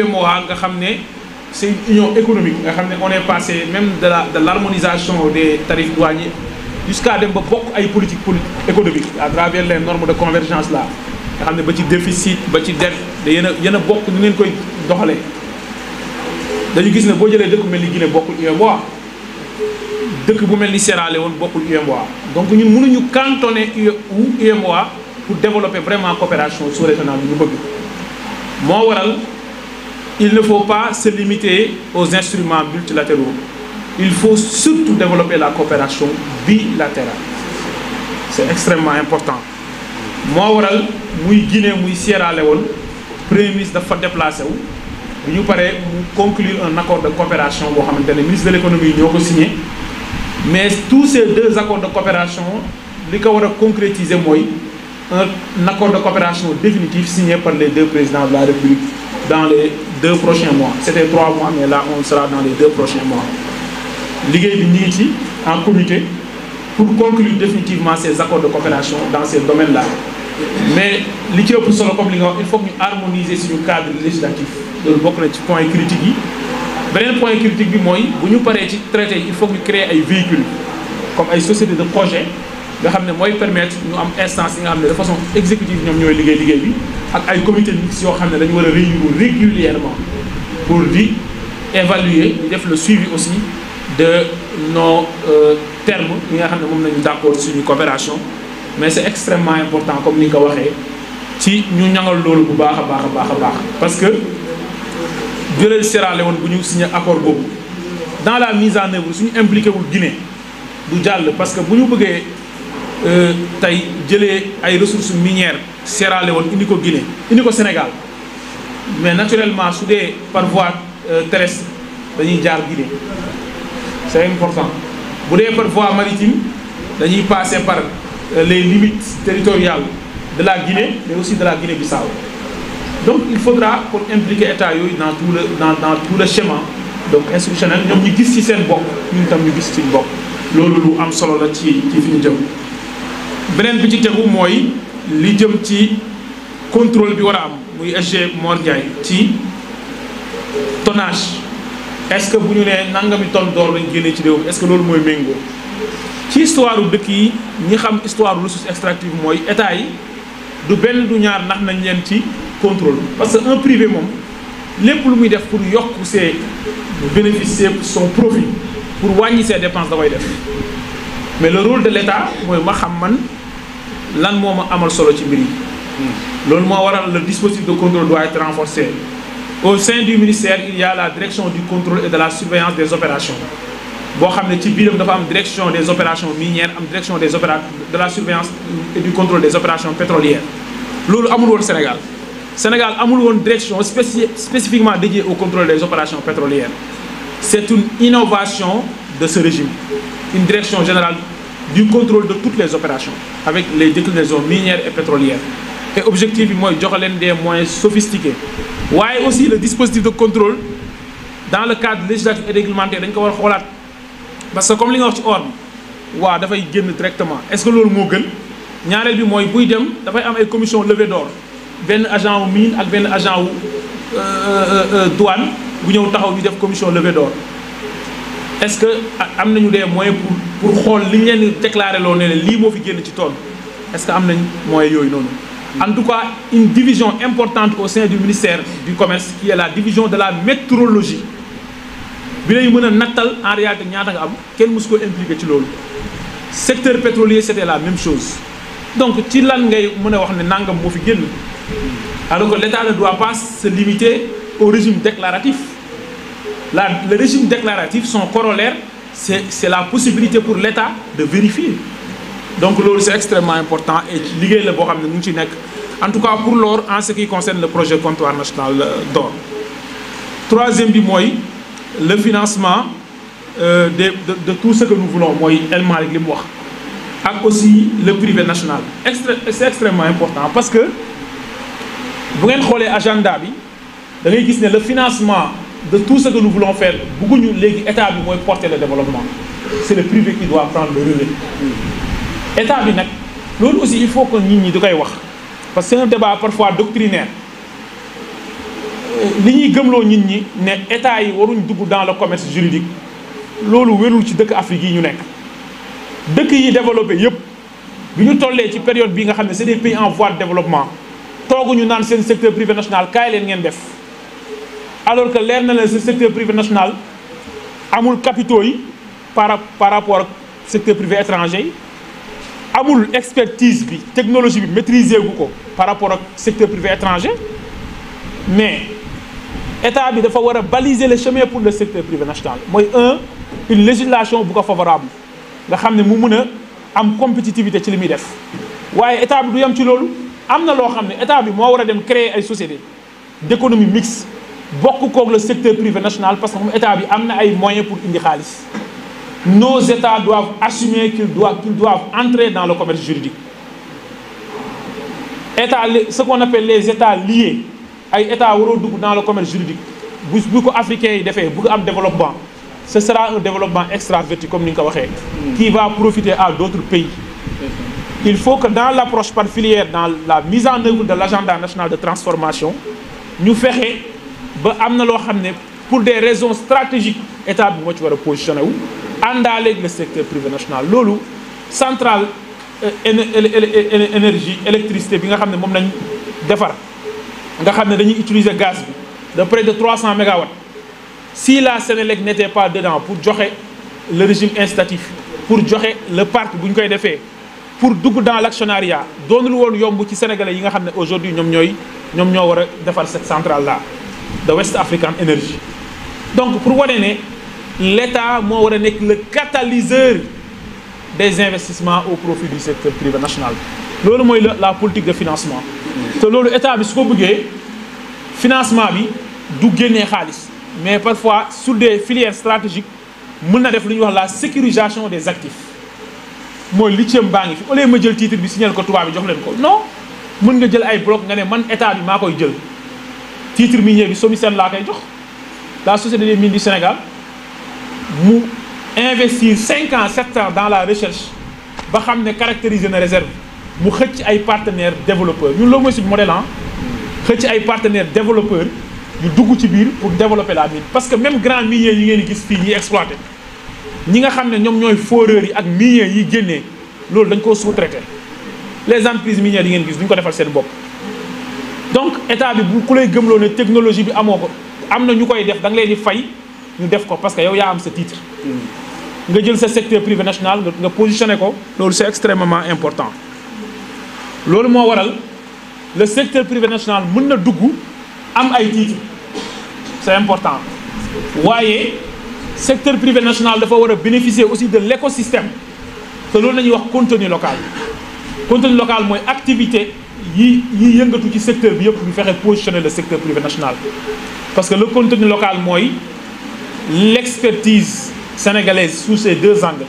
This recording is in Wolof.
UEMOA nga xam ne c'est une union économique nga xam ne on est passé même de l'harmonisation des tarifs douaniers jusqu'à dem ba bokk ay politique économique à travers les normes de convergence là nga xam ne ba ci déficit ba ci dette da yéen a bokk ni ngeen koy doxalee dañu gis ne boo jëlee dëkk bu mel ni Guinée bokkul UEMOA dëkk bu mel ni Sierra Leone bokkul UEMOA donc ñun mënuñu cantonner UEMOA pour développer vraiment coopération sous-régionale bi ñu bëgg moo waral il ne faut pas se limiter aux instruments multilatéraux. Il faut surtout développer la coopération bilatérale. C'est extrêmement important. moo waral muy Guinée muy Sierra Leone premier ministre dafa déplacé wu bu ñu paree mu conclure un accord de coopération boo xamante ne ministre de l'économie ñoo ko signé mais tous ces deux accords de coopération li ko war a concrétiser mooy un accord de coopération définitif signé par les deux présidents de la République dans les 2 prochains mois. C'était 3 mois, mais là, on sera dans les 2 prochains mois. Ligue Unity en comité pour conclure définitivement ces accords de coopération dans ces domaines-là. Mais l'idée pour solo comme il faut que nous harmoniser sur le cadre législatif. Donc, beaucoup de points critiques. Beneen point critique bi mooy bu ñu paree ci traité il faut que ñu créer ay véhicules comme ay sociétés de projet nga xam ne mooy permettre ñu am instance yi nga xam ne de façon exécutive ñoom ñooy liggéey bi ak ay comité mixte yoo xam ne dañu war a réunir régulièrement pour di évaluer di def le suivi aussi de nos termes yi nga xam ne moom nañu d'accord suñu coopération mais c'est extrêmement important comme ni nga ko waxee ci ñu ñangal loolu bu baax a baax parce que jëlal Sierra Leone bu ñu signé accord boobu dans la mise en œuvre suñu impliqué wul Guinée du jàll parce que bu ñu bëggee tey jëlee ay ressources minières Sierra Leone indi ko Guinée indi ko Sénégal mais naturellement su dee par voie terrestre dañuy jaar Guinée c'est important bu dee par voie maritime dañuy passer par les limites territoriales de la Guinée mais aussi de la Guinée-Bissau donc il faudra pour impliquer état yooyu dans tout le schéma donc institutionnel ñoom ñu gis ci seen bopp ñun tam ñu gis ci bopp loolu lu am solo la ci fi ñu jëm beneen bi ci tegu mooy li jëm ci contrôle bi war a am muy SG Mor Ndiaye ci tonnage est-ce que bu ñu nee nangami tonne d'or lañ génnee ci réew mi est-ce que loolu mooy méngoo ci histoire u dëkk yi ñi xam histoire ressources extractives mooy état yi du benn du ñaar nax nañ leen ci contrôle parce que un privé moom lépp lu muy def pour yokk ses bénéfices son profit pour wàññi ses dépenses da koy def mais le rôle de l'État mooy ma xam man lan moo ma amal solo ci mbir yi loolu moo waral le dispositif de contrôle doit être renforcé au sein du ministère il y a la direction du contrôle et de la surveillance des opérations boo xam ne ci biiram dafa am direction des opérations minières am direction des de la surveillance et du contrôle des opérations pétrolières loolu amul woon Sénégal amul woon direction spécifiquement dédiée au contrôle des opérations pétrolières c'est une innovation de ce régime une direction générale du contrôle de toutes les opérations avec les déclinaisons minières et pétrolières et objectif bi mooy jox leen des moyens sophistiqués waaye aussi le dispositif de contrôle dans le cadre législatif et réglementaire dañ ko war a xoolaat parce que comme li nga wax ci or bi waaw dafay génn directement est-ce que loolu moo gën ñaareel bi mooy buy dem dafay am ay commission levée d'or benn agent wu mine ak benn agent wu douane bu ñëw taxaw ñu def commission levée d'or est-ce que am nañu des moyens pour xool li ñu leen di déclarer loo ne lii moo fi génn ci tonne est-ce que am nañ moyens yooyu noonu en tout cas une division importante au sein du ministère du commerce qui est la division de la métrologie bi lay mën a nattal en réalité ñaata nga am kenn mësu ko impliqué ci loolu secteur pétrolier c'était la même chose donc ci lan ngay mën a wax ne nangam moo fi génn alors que l'État ne doit pas se limiter au régime déclaratif le régime déclaratif son corollaire c'est la possibilité pour l'État de vérifier donc loolu c'est extrêmement important et liggéey la boo xam ne mu ngi ci nekk en tout cas pour l'or en ce qui concerne le projet comptoir national d'or troisième bi mooy le financement de tout ce que nous voulons mooy El Malick li mu wax ak aussi le privé national c'est extrêmement important parce que bu ngeen xoolee agenda bi da ngay gis ne le financement de tout ce que nous voulons faire bëgguñu léegi état bi mooy porter le développement c'est le privé qui doit prendre le relais état bi nag loolu aussi il faut que nit ñi di koy wax parce que c'est un débat parfois doctrinaire li ñuy gëmloo nit ñi ne état yi waruñ dugg dans le commerce juridique loolu wérul ci dëkk Afrique yi ñu nekk dëkk yi développé yëpp bi ñu tollee ci période bi nga xam ne c'est des pays en voie de développement tooguñu naan seen secteur privé national kaay leen ngeen def alors que leer na leen ce secteur privé national amul capitaux yi par rapport ak secteur privé étranger yi amul expertise bi technologie bi maîtriser gu ko par rapport ak secteur privé étranger mais état bi dafa war a baliser le chemin pour le secteur privé national mooy une législation bu ko favorable nga xam ne mu mën a am compétitivité ci li muy def waaye état bi du yem ci loolu am na loo xam ne état bi moo war a dem créer ay sociétés d'économie mixte bokk koog le secteur privé national parce que moom état bi am na ay moyens pour indi xaalis nos états doivent assumer qu'ils doivent entrer dans le commerce juridique état ce qu'on appelle les états liés ay état waroo dugg dans le commerce juridique bu ko africains yi defee bëgg am développement ce sera un développement extraverti comme ni nga ko waxee qui va profiter à d'autres pays il faut que dans l'approche par filière dans la mise en œuvre de l'agenda national de transformation ñu fexe ba am na loo xam ne pour des raisons stratégiques état bi moo ci war a positionné wu àndaaleeg le secteur privé national loolu centrale énergie électricité bi nga xam ne moom lañ defar nga xam ne dañuy utiliser gaz bi de près de 300 mégawatts si la Sénélec n'était pas dedans pour joxe le régime incitatif pour joxe le parc bu ñu koy defee pour dugg dans l'actionnariat doonul woon yomb ci sénégalais yi nga xam ne aujourd'hui ñoom ñoo war a defar cette centrale là de West African Energy donc pour wane ne l'État moo war a nekk le catalyseur des investissements au profit du secteur privé national loolu mooy la politique de financement te loolu état bi su ko bëggee financement bi du génnee xaalis mais parfois sur des filières stratégiques mën na def lu ñuy wax la sécurisation des actifs mooy lithium baa ngi fi au lieu ma jël titre bi signal ko tubaab bi jox leen ko non mën nga jël ay bloc nga ne man état bi maa koy jël titre minier bi SOMISEN laa koy jox la société des mines du Sénégal mu investir 5 ans 7 ans dans la recherche ba xam ne caractériser na réserve mu xëcc ay partenaires développeurs ñun loolu mooy suñu modèle xëcc ay partenaires développeurs yu dugg ci biir pour développer la mine parce que même grand miniers yi ngeen gis fii ñuy exploité ñi nga xam ne ñoom ñooy foreurs yi ak miniers yi génnee loolu dañ koo sous-traité les entreprises minières yi ngeen gis duñ ko defal seen bopp donc état bi bu ku lay gëmloo ne technologie bi amoo ko am na ñu koy def da nga leen di fay ñu def ko parce que yow yaa am sa titre nga jël sa secteur privé national nga positionné ko loolu c'est extrêmement important loolu moo waral le secteur privé national mën na dugg am ay titres c'est important waaye secteur privé national dafa war a bénéficier aussi de l'écosystème te loolu la ñuy wax contenu local mooy activité yi yëngatu ci secteur bi yëpp ñu fexe positionner le secteur privé national parce que le contenu local mooy l'expertise sénégalaise sous ces deux angles